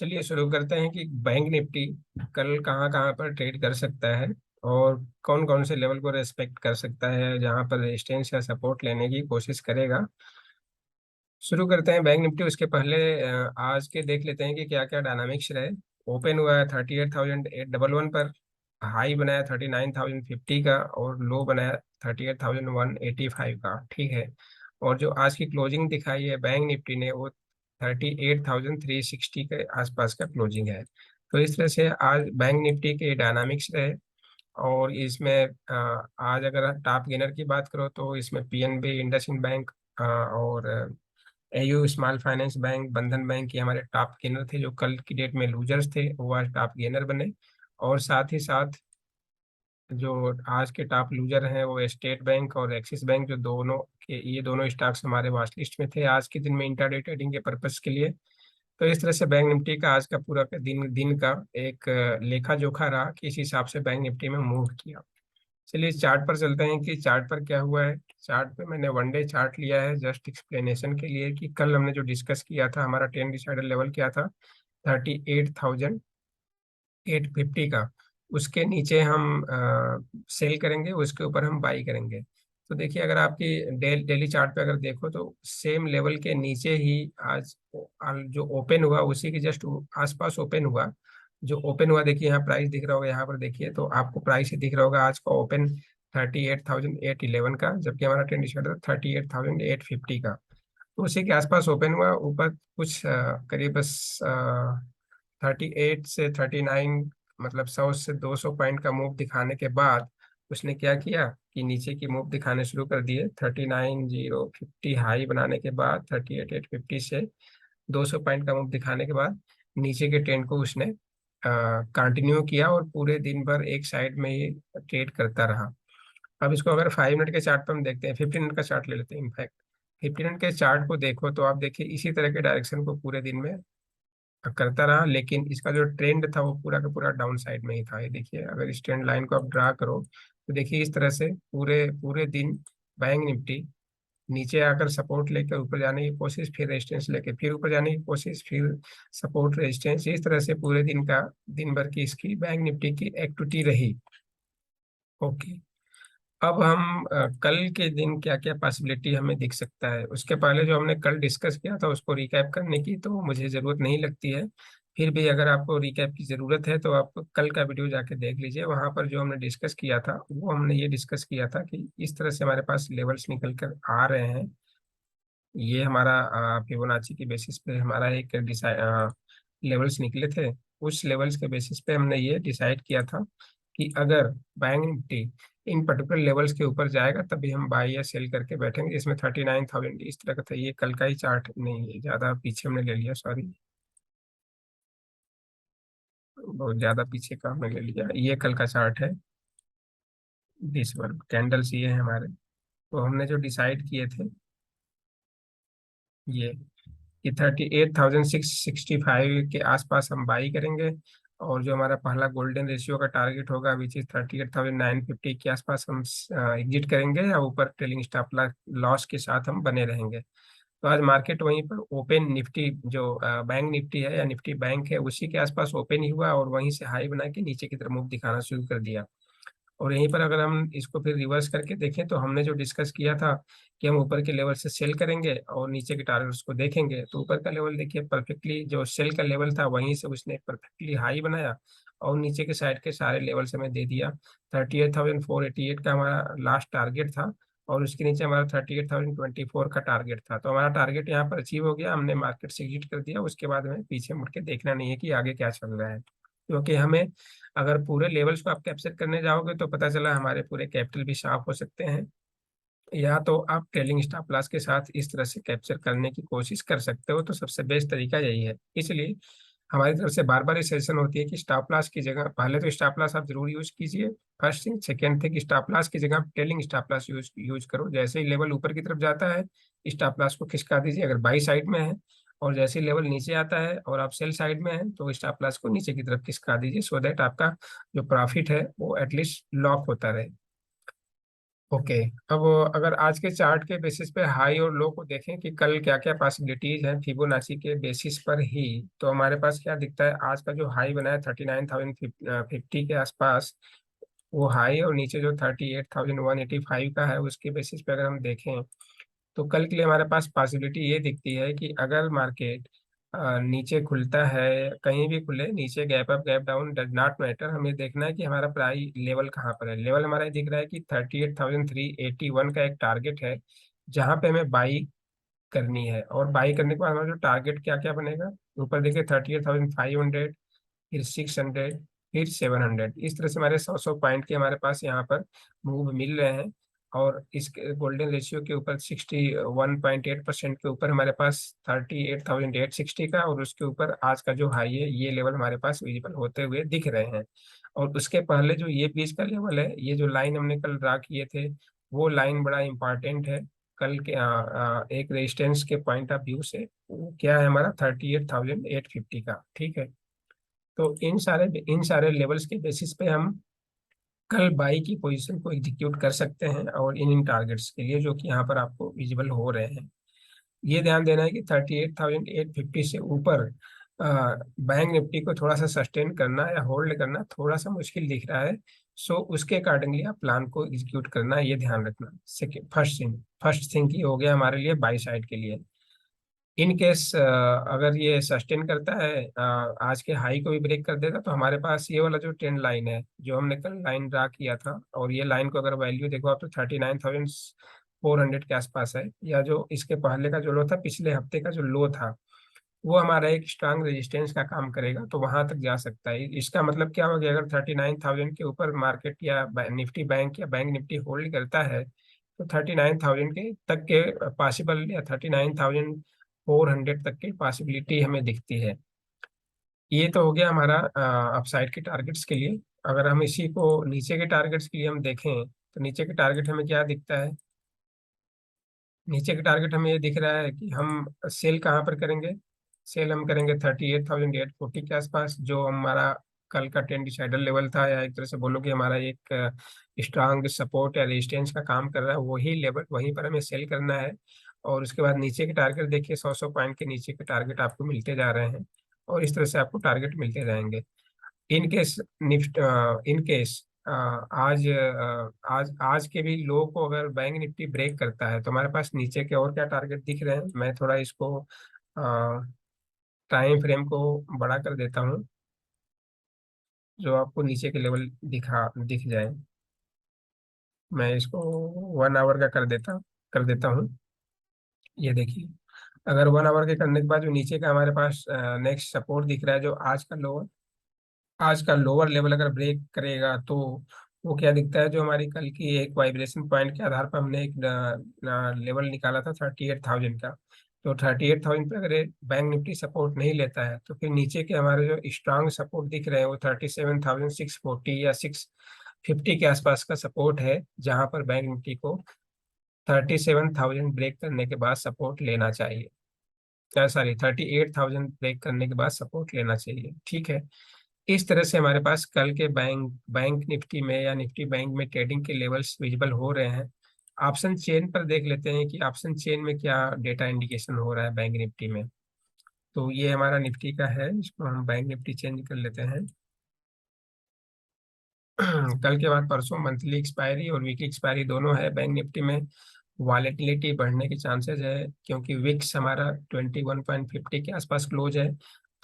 चलिए शुरू करते हैं कि बैंक निफ्टी कल कहाँ कहाँ पर ट्रेड कर सकता है और कौन कौन से लेवल को रेस्पेक्ट कर सकता है, जहां पर रेजिस्टेंस या सपोर्ट लेने की कोशिश करेगा। शुरू करते हैं बैंक निफ्टी। उसके पहले आज के देख लेते हैं कि क्या क्या डायनामिक्स रहे। ओपन हुआ है 38,811 पर, हाई बनाया 39,050 का और लो बनाया 38,185 का। ठीक है। और जो आज की क्लोजिंग दिखाई है बैंक निफ्टी ने, वो 38,360 के आसपास का क्लोजिंग है। तो इस तरह से आज बैंक निफ्टी के डायनामिक्स रहे। और इसमें आज अगर टॉप गेनर की बात करो तो इसमें पीएनबी, इंडसइंड बैंक और एयू स्मॉल फाइनेंस बैंक, बंधन बैंक, ये हमारे टॉप गेनर थे। जो कल की डेट में लूजर्स थे वो आज टॉप गेनर बने। और साथ ही साथ जो आज के टॉप लूजर हैं वो स्टेट बैंक और एक्सिस बैंक, जो दोनों के ये दोनों स्टॉक्स हमारे वॉच लिस्ट में थे आज के दिन में इंट्राडे ट्रेडिंग के पर्पस के लिए। तो इस तरह से बैंक निफ्टी का आज का पूरा का दिन दिन का एक लेखा जोखा रहा कि इस हिसाब से बैंक निफ्टी में मूव किया। चलिए इस चार्ट पर चलते हैं कि चार्ट पर क्या हुआ है। चार्ट पे मैंने वन डे चार्ट लिया है जस्ट एक्सप्लेनेशन के लिए कि कल हमने जो डिस्कस किया था, हमारा 10 डिसाइडर लेवल क्या था, 38,850 का। उसके नीचे हम सेल करेंगे, उसके ऊपर हम बाई करेंगे। तो देखिए, अगर आपकी डेली चार्ट पे अगर देखो तो सेम लेवल के नीचे ही आज जो ओपन हुआ उसी के जस्ट आसपास ओपन हुआ। जो ओपन हुआ देखिए, यहाँ प्राइस दिख रहा होगा, यहाँ पर देखिए तो आपको प्राइस ही दिख रहा होगा आज का ओपन 38,811 का, जबकि हमारा ट्रेंड था 38,850 का। तो उसी के आसपास ओपन हुआ। ऊपर कुछ करीब बस 38 से 39, मतलब 100 से 200 पॉइंट का मूव दिखाने के बाद उसने क्या किया कि नीचे की मूव दिखाने शुरू कर दिए। 39,050 हाई बनाने के बाद 38,850 से 200 पॉइंट का मूव दिखाने के बाद नीचे के ट्रेंड को उसने कंटिन्यू किया और पूरे दिन भर एक साइड में ही ट्रेड करता रहा। अब इसको अगर 5 मिनट के चार्ट पर हम देखते हैं, 15 मिनट का चार्ट ले लेते हैं इनफैक्ट। 15 मिनट के चार्ट को देखो तो आप देखिए इसी तरह के डायरेक्शन को पूरे दिन में करता रहा, लेकिन इसका जो ट्रेंड था वो पूरा का पूरा डाउन साइड में ही था। ये देखिए, अगर इस ट्रेंड लाइन को आप ड्रा करो तो देखिए इस तरह से पूरे पूरे दिन बैंक निफ्टी नीचे आकर सपोर्ट लेकर ऊपर जाने की कोशिश, फिर रेजिस्टेंस लेके फिर ऊपर जाने की कोशिश, फिर सपोर्ट रेजिस्टेंस, इस तरह से पूरे दिन का दिन भर की इसकी बैंक निफ्टी की एक्टिविटी रही। ओके। अब हम कल के दिन क्या क्या पॉसिबिलिटी हमें दिख सकता है, उसके पहले जो हमने कल डिस्कस किया था उसको रिकैप करने की तो मुझे ज़रूरत नहीं लगती है। फिर भी अगर आपको रिकैप की ज़रूरत है तो आप कल का वीडियो जाके देख लीजिए। वहाँ पर जो हमने डिस्कस किया था वो हमने ये डिस्कस किया था कि इस तरह से हमारे पास लेवल्स निकल कर आ रहे हैं। ये हमारा फिबोनाची की बेसिस पे हमारा एक लेवल्स निकले थे। उस लेवल्स के बेसिस पे हमने ये डिसाइड किया था कि अगर बैंक निफ्टी इन पर्टिकुलर लेवल्स के ऊपर जाएगा तभी हम बाई या सेल करके बैठेंगे। इसमें 39,000 इस तरह का था। ये कल का ही चार्ट नहीं है, ज़्यादा पीछे हमने ले लिया, सॉरी, बहुत ज़्यादा पीछे का हमने ले लिया। ये कल का चार्ट है, दिस वन कैंडल्स ये है हमारे। तो हमने जो डिसाइड किए थे ये कि 38,665 के आसपास हम बाई करेंगे। और जो हमारा पहला गोल्डन रेशियो का टारगेट होगा विच इज 38,950 के आसपास हम एग्जिट करेंगे, या ऊपर ट्रेलिंग स्टॉप लॉस के साथ हम बने रहेंगे। तो आज मार्केट वहीं पर ओपन, निफ्टी जो बैंक निफ्टी है या निफ्टी बैंक है उसी के आसपास ओपन ही हुआ और वहीं से हाई बना के नीचे की तरफ मूव दिखाना शुरू कर दिया। और यहीं पर अगर हम इसको फिर रिवर्स करके देखें तो हमने जो डिस्कस किया था कि हम ऊपर के लेवल से सेल करेंगे और नीचे के टारगेट्स को देखेंगे, तो ऊपर का लेवल देखिए परफेक्टली जो सेल का लेवल था वहीं से उसने परफेक्टली हाई बनाया और नीचे के साइड के सारे लेवल्स हमें दे दिया। 38,488 का हमारा लास्ट टारगेट था और उसके नीचे हमारा 38,024 का टारगेट था। तो हमारा टारगेट यहाँ पर अचीव हो गया, हमने मार्केट से एग्जिट कर दिया। उसके बाद हमें पीछे मुड़ के देखना नहीं है कि आगे क्या चल रहा है, क्योंकि हमें अगर पूरे लेवल्स को आप कैप्चर करने जाओगे तो पता चला हमारे पूरे कैपिटल भी साफ हो सकते हैं। या तो आप ट्रेलिंग स्टॉप लॉस के साथ इस तरह से कैप्चर करने की कोशिश कर सकते हो, तो सबसे बेस्ट तरीका यही है। इसलिए हमारी तरफ से बार बार ये सजेशन होती है कि स्टॉप लॉस की जगह पहले तो स्टॉप लॉस आप जरूर यूज कीजिए, first thing. Second thing, stop loss की जगह आप ट्रेलिंग स्टॉप लॉस यूज करो। जैसे ही लेवल ऊपर की तरफ जाता है स्टॉप लॉस को खिसका दीजिए अगर बाई साइड में है, और जैसे ही लेवल नीचे आता है और आप सेल साइड में है तो स्टॉप लॉस को नीचे की तरफ खिसका दीजिए, सो दैट आपका जो प्रॉफिट है वो एटलीस्ट लॉक होता रहे। ओके। अब अगर आज के चार्ट के बेसिस पे हाई और लो को देखें कि कल क्या क्या पॉसिबिलिटीज हैं फिबोनाची के बेसिस पर ही, तो हमारे पास क्या दिखता है, आज का जो हाई बना है 39,050 के आसपास, वो हाई, और नीचे जो 38,185 का है उसके बेसिस पे अगर हम देखें, तो कल के लिए हमारे पास पॉसिबिलिटी ये दिखती है कि अगर मार्केट नीचे खुलता है, कहीं भी खुले नीचे, gap up gap down does not matter, हमें देखना है कि हमारा प्राइस लेवल कहाँ पर है। लेवल हमारा ये दिख रहा है कि 38,381 का एक टारगेट है, जहाँ पे हमें बाई करनी है। और बाई करने के बाद हमारा जो टारगेट क्या क्या बनेगा, ऊपर देखिए 38,500, फिर 600, फिर 700, इस तरह से हमारे 100 पॉइंट के हमारे पास यहाँ पर मूव मिल रहे हैं। और इस गोल्डन रेशियो के ऊपर 61.8% के ऊपर हमारे पास 38,860 का, और उसके ऊपर आज का जो हाई है, ये लेवल हमारे पास विजिबल होते हुए दिख रहे हैं। और उसके पहले जो ये बीच का लेवल है, ये जो लाइन हमने कल ड्रा किए थे, वो लाइन बड़ा इंपॉर्टेंट है कल के एक रेजिस्टेंस के पॉइंट ऑफ व्यू से। वो क्या है हमारा 38,850 का, ठीक है। तो इन सारे लेवल्स के बेसिस पे हम कल बाई की पोजीशन को एग्जीक्यूट कर सकते हैं, और इन इन टारगेट्स के लिए जो कि यहाँ पर आपको विजिबल हो रहे हैं। ये ध्यान देना है कि 38,850 से ऊपर बैंक निफ्टी को थोड़ा सा सस्टेन करना या होल्ड करना थोड़ा सा मुश्किल दिख रहा है। सो उसके अकॉर्डिंगली आप प्लान को एग्जीक्यूट करना, ये ध्यान रखना। सेकेंड, फर्स्ट थिंग की हो गया हमारे लिए बाई साइड के लिए। इन केस अगर ये सस्टेन करता है, आज के हाई को भी ब्रेक कर देता, तो हमारे पास ये वाला जो ट्रेंड लाइन है, जो हमने कल लाइन ड्रा किया था, और ये लाइन को अगर वैल्यू देखो आप, तो 39,400 के आसपास है, या जो इसके पहले का जो लो था, पिछले हफ्ते का जो लो था, वो हमारा एक स्ट्रांग रेजिस्टेंस का काम करेगा, तो वहां तक जा सकता है। इसका मतलब क्या हो गया, अगर 39,000 के ऊपर मार्केट या निफ्टी बैंक या बैंक निफ्टी होल्ड करता है, तो 39,000 के तक के पॉसिबल, या 39,400 तक की पॉसिबिलिटी हमें दिखती है। ये तो हो गया हमारा अपसाइड के टारगेट्स के लिए। अगर हम इसी को नीचे के टारगेट्स के लिए हम देखें, तो नीचे के टारगेट हमें क्या दिखता है, नीचे का टारगेट हमें ये दिख रहा है कि हम सेल कहाँ पर करेंगे। सेल हम करेंगे 38,840 के आसपास, जो हमारा कल का ट्रेंड डिसाइडर लेवल था, या एक तरह से बोलो कि हमारा एक स्ट्रांग सपोर्ट या रेजिस्टेंस का काम कर रहा है, वही लेवल, वहीं पर हमें सेल करना है। और उसके बाद नीचे के टारगेट देखिए, 100 पॉइंट के नीचे के टारगेट आपको मिलते जा रहे हैं, और इस तरह से आपको टारगेट मिलते जाएंगे। In case NIFT in case आज के भी लो को अगर बैंक निफ्टी ब्रेक करता है, तो हमारे पास नीचे के और क्या टारगेट दिख रहे हैं। मैं थोड़ा इसको टाइम फ्रेम को बड़ा कर देता हूँ, जो आपको नीचे के लेवल दिख जाए। मैं इसको 1 आवर का कर देता हूँ। ये देखिए, अगर 1 आवर के करने के बाद जो नीचे का हमारे पास नेक्स्ट सपोर्ट दिख रहा है, जो आज का लोअर लेवल अगर ब्रेक करेगा, तो वो क्या दिखता है, जो हमारी कल की एक वाइब्रेशन पॉइंट के आधार पर हमने एक लेवल निकाला था 38,000 का। तो 38,000 पे अगर बैंक निफ्टी सपोर्ट नहीं लेता है, तो फिर नीचे के हमारे जो स्ट्रांग सपोर्ट दिख रहे हैं, वो 37,640 या 650 के आसपास का सपोर्ट है, जहां पर बैंक निफ्टी को 37,000 ब्रेक करने के बाद सपोर्ट लेना चाहिए। क्या, सॉरी, 38,000 ब्रेक करने के बाद सपोर्ट लेना चाहिए, ठीक है। इस तरह से हमारे पास कल के बैंक बैंक निफ्टी में या निफ्टी बैंक में ट्रेडिंग के लेवल्स विजिबल हो रहे हैं। ऑप्शन चेन पर देख लेते हैं कि ऑप्शन चेन में क्या डेटा इंडिकेशन हो रहा है बैंक निफ्टी में। तो ये हमारा निफ्टी का है, इसको हम बैंक निफ्टी चेंज कर लेते हैं। कल के बाद परसों मंथली एक्सपायरी और वीकली एक्सपायरी दोनों है बैंक निफ्टी में। वॉलेटिलिटी बढ़ने के चांसेस है, क्योंकि विक्स हमारा 21.50 के आसपास क्लोज है।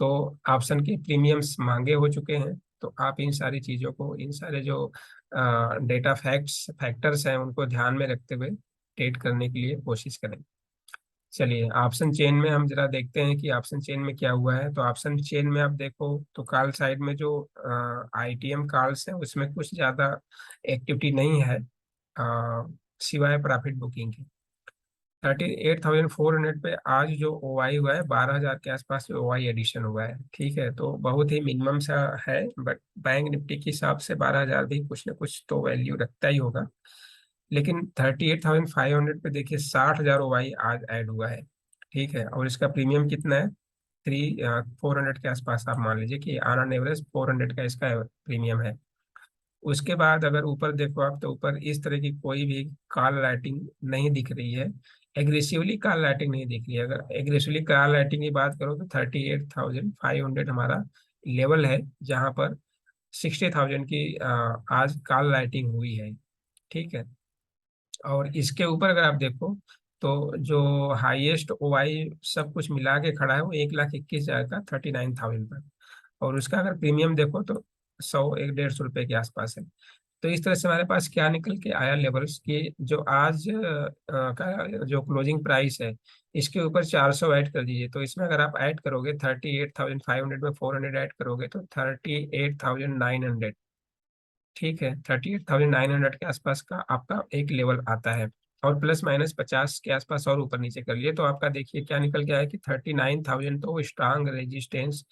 तो ऑप्शन के प्रीमियम्स महंगे हो चुके हैं। तो आप इन सारी चीज़ों को, इन सारे जो डेटा फैक्टर्स हैं, उनको ध्यान में रखते हुए ट्रेड करने के लिए कोशिश करें। चलिए, ऑप्शन चेन में हम जरा देखते हैं कि ऑप्शन चेन में क्या हुआ है। तो ऑप्शन चेन में आप देखो, तो कॉल साइड में जो आईटीएम कॉल्स है, उसमें कुछ ज़्यादा एक्टिविटी नहीं है, सिवाय प्रॉफिट बुकिंग के। 38,400 पे आज जो ओआई हुआ है, 12,000 के आसपास ओआई एडिशन हुआ है, ठीक है। तो बहुत ही मिनिमम सा है, बट बैंक निफ्टी के हिसाब से 12,000 भी कुछ ना कुछ तो वैल्यू रखता ही होगा। लेकिन 38,500 पे देखिए, 60,000 ओआई आज ऐड हुआ है, ठीक है। और इसका प्रीमियम कितना है, 400 के आसपास आप मान लीजिए कि ऑन एन एवरेज 400 का इसका प्रीमियम है। उसके बाद अगर ऊपर देखो आप, तो ऊपर इस तरह की कोई भी कॉल राइटिंग नहीं दिख रही है, एग्रेसिवली कॉल राइटिंग नहीं दिख रही है। अगर एग्रेसिवली कॉल राइटिंग की बात करो तो 38,500 हमारा लेवल है, जहां पर 60,000 की आज कॉल राइटिंग हुई है। ठीक है। और इसके ऊपर अगर आप देखो, तो जो हाईएस्ट ओआई सब कुछ मिला के खड़ा है वो 1,21,000 का 39,000 पर। और उसका अगर प्रीमियम देखो तो 100 150 रुपए के आसपास है। तो इस तरह से हमारे पास क्या निकल के आया लेवल्स की, जो आज का जो क्लोजिंग प्राइस है, इसके ऊपर 400 ऐड कर दीजिए। तो इसमें अगर आप ऐड करोगे 38,500 में 400 ऐड करोगे तो 38,900। ठीक है, 38,900 के आसपास का आपका एक लेवल आता है। और प्लस माइनस 50 के आसपास और ऊपर नीचे कर लिए तो आपका देखिए क्या निकल के आया कि 39,000 तो स्ट्रांग रेजिस्टेंस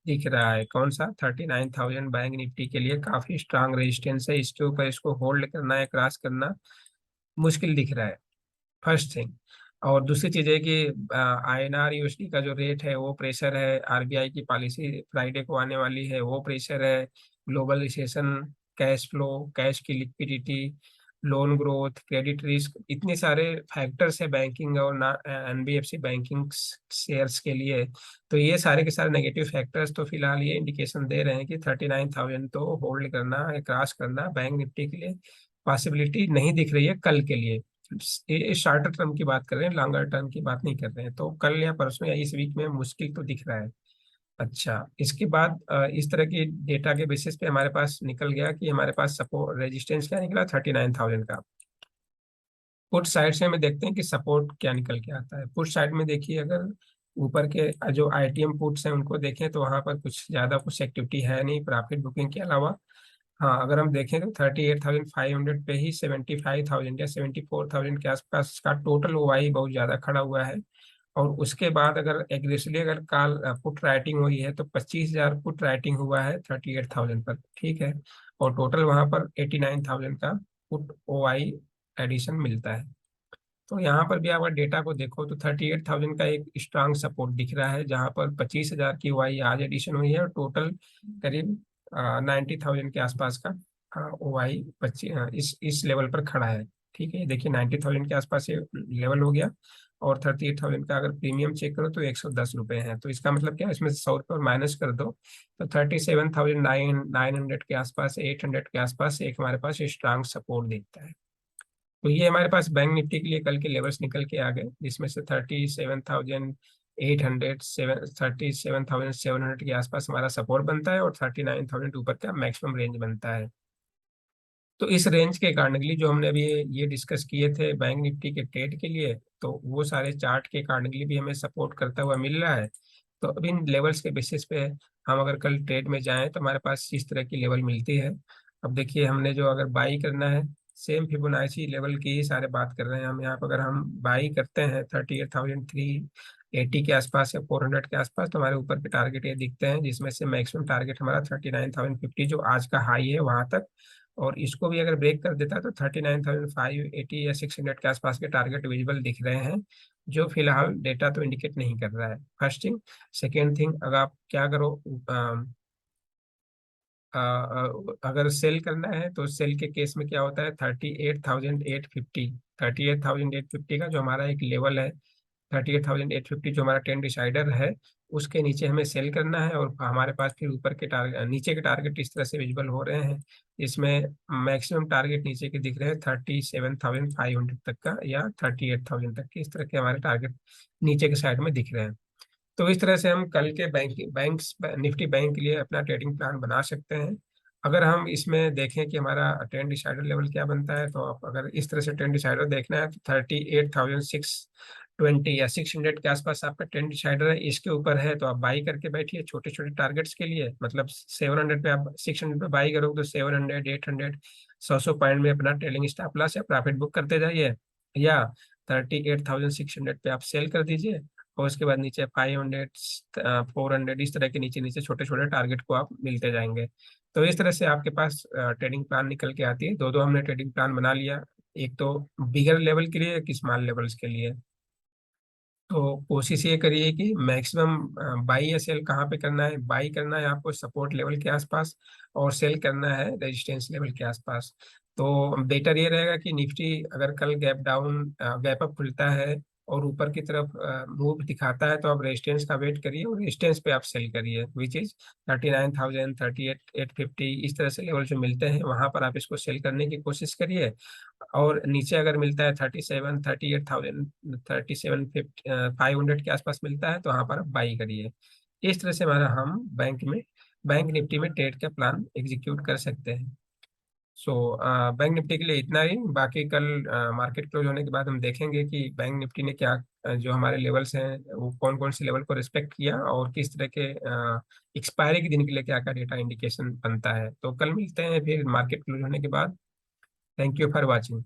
दिख रहा है। कौन सा? 39,000 बैंक निफ्टी के लिए काफी स्ट्रांग रेजिस्टेंस है। इसके ऊपर इसको होल्ड करना या क्रॉस करना मुश्किल दिख रहा है, फर्स्ट थिंग। और दूसरी चीज है कि INR USD का जो रेट है वो प्रेशर है, आरबीआई की पॉलिसी फ्राइडे को आने वाली है वो प्रेशर है, global recession, cash flow, cash की liquidity, loan growth, credit risk, इतने सारे फैक्टर्स है बैंकिंग और ना एनबीएफसी बैंकिंग शेयर्स के लिए। तो ये सारे के सारे नेगेटिव फैक्टर्स तो फिलहाल ये इंडिकेशन दे रहे हैं कि 39,000 तो होल्ड करना, क्रॉस करना बैंक निफ्टी के लिए पॉसिबिलिटी नहीं दिख रही है कल के लिए। ये शॉर्टर टर्म की बात कर रहे हैं, लॉन्गर टर्म की बात नहीं कर रहे हैं। तो कल या परसों या इस वीक में मुश्किल तो दिख रहा है। अच्छा, इसके बाद इस तरह की डेटा के बेसिस पे हमारे पास निकल गया कि हमारे पास सपोर्ट रेजिस्टेंस क्या निकला 39,000 का। पुट साइड से हमें देखते हैं कि सपोर्ट क्या निकल के आता है। पुट साइड में देखिए, अगर ऊपर के जो आईटीएम पुट्स हैं उनको देखें तो वहां पर कुछ ज्यादा कुछ एक्टिविटी है नहीं प्रॉफिट बुकिंग के अलावा। हाँ, अगर हम देखें तो 38,500 पे ही 75,000 या 74,000 के आसपास का टोटल ओआई बहुत ज्यादा खड़ा हुआ है। और उसके बाद अगर एग्रेसिवली अगर कॉल पुट राइटिंग हुई है तो 25,000 पुट राइटिंग हुआ है 38,000 पर। ठीक है। और टोटल वहां पर 89,000 का पुट ओआई एडिशन मिलता है। तो यहाँ पर भी अगर डेटा को देखो तो 38,000 का एक स्ट्रांग सपोर्ट दिख रहा है, जहाँ पर 25,000 की ओआई आज एडिशन हुई है और टोटल करीब 90,000 के आसपास का ओआई इस लेवल पर खड़ा है। ठीक है, देखिए 90,000 के आसपास ये लेवल हो गया। और 38,000 का अगर प्रीमियम चेक करो तो 110 रुपये है। तो इसका मतलब क्या है, इसमें से 100 रुपये माइनस कर दो तो 37,900 के आसपास, 800 के आसपास एक हमारे पास स्ट्रांग सपोर्ट दिखता है। तो ये हमारे पास बैंक निफ्टी के लिए कल के लेवल्स निकल के आ गए, जिसमें से 37,800, 37,700 के आसपास हमारा सपोर्ट बनता है और 39,000 ऊपर का मैक्सिमम रेंज बनता है। तो इस रेंज के अकॉर्डिंगली जो हमने अभी ये डिस्कस किए थे बैंक निफ्टी के ट्रेड के लिए, तो वो सारे चार्ट के अकॉर्डिंगली भी हमें सपोर्ट करता हुआ मिल रहा है। तो अब इन लेवल्स के बेसिस पे हम अगर कल ट्रेड में जाएं तो हमारे पास इस तरह की लेवल मिलती है। अब देखिए, हमने जो अगर बाई करना है, सेम फिबोनाची लेवल की ही सारे बात कर रहे हैं हम यहाँ पर। अगर हम बाई करते हैं 38,380 के आसपास या 400 के आसपास, तो हमारे ऊपर के टारगेट ये दिखते हैं, जिसमें से मैक्सिमम टारगेट हमारा 39,050 जो आज का हाई है वहां तक। और इसको भी अगर ब्रेक कर देता है तो 39,580 या 600 के आसपास के टारगेट विजिबल दिख रहे हैं, जो फिलहाल डेटा तो इंडिकेट नहीं कर रहा है, फर्स्ट थिंग। सेकेंड थिंग, अगर आप क्या करो, अगर सेल करना है तो सेल के केस में क्या होता है, 38,850 का जो हमारा एक लेवल है, 38,850 जो हमारा ट्रेंड डिसाइडर है, उसके नीचे हमें सेल करना है। और हमारे पास फिर ऊपर के टारगेट, नीचे के टारगेट इस तरह से विजिबल हो रहे हैं। इसमें मैक्सिमम टारगेट नीचे के दिख रहे हैं 37,500 तक का या 38,000 तक के, इस तरह के हमारे टारगेट नीचे के साइड में दिख रहे हैं। तो इस तरह से हम कल के बैंक्स निफ्टी बैंक के लिए अपना ट्रेडिंग प्लान बना सकते हैं। अगर हम इसमें देखें कि हमारा ट्रेंड डिसाइडर लेवल क्या बनता है, तो आप अगर इस तरह से ट्रेंड डिसाइडर देखना है तो 38,620 या 600 के आसपास आपका ट्रेंड डिसाइडर है। इसके ऊपर है तो आप बाई करके बैठिए छोटे छोटे टारगेट्स के लिए, मतलब 700 पे आप 600 पे बाई करोगे तो 700, 800, 100 पॉइंट में अपना ट्रेलिंग स्टॉप लॉस या प्रॉफिट बुक करते जाइए। या 38,600 पे आप सेल कर दीजिए। और उसके बाद नीचे 500, 400, इस तरह के नीचे नीचे छोटे छोटे टारगेट को आप मिलते जाएंगे। तो इस तरह से आपके पास ट्रेडिंग प्लान निकल के आती है। दो दो हमने ट्रेडिंग प्लान बना लिया, एक तो बिगर लेवल के लिए, एक स्मॉल लेवल्स के लिए। तो कोशिश ये करिए कि मैक्सिमम बाई या सेल कहाँ पे करना है। बाई करना है आपको सपोर्ट लेवल के आसपास, और सेल करना है रेजिस्टेंस लेवल के आसपास। तो बेटर ये रहेगा कि निफ्टी अगर कल गैप डाउन गैप अप खुलता है और ऊपर की तरफ मूव दिखाता है, तो आप रेजिस्टेंस का वेट करिए और रेजिस्टेंस पे आप सेल करिए, विच इज 39,000, 38,850, इस तरह से लेवल जो मिलते हैं वहां पर आप इसको सेल करने की कोशिश करिए। और नीचे अगर मिलता है 37, 38,000, 37, 500 के आसपास मिलता है, तो वहां पर आप बाई करिए। इस तरह से हमारा हम बैंक निफ्टी में ट्रेड का प्लान एग्जीक्यूट कर सकते हैं। सो बैंक निफ्टी के लिए इतना ही। बाकी कल मार्केट क्लोज होने के बाद हम देखेंगे कि बैंक निफ्टी ने क्या जो हमारे लेवल्स हैं वो कौन कौन से लेवल को रिस्पेक्ट किया, और किस तरह के एक्सपायरी के दिन के लिए क्या क्या डेटा इंडिकेशन बनता है। तो कल मिलते हैं फिर मार्केट क्लोज होने के बाद। Thank you for watching.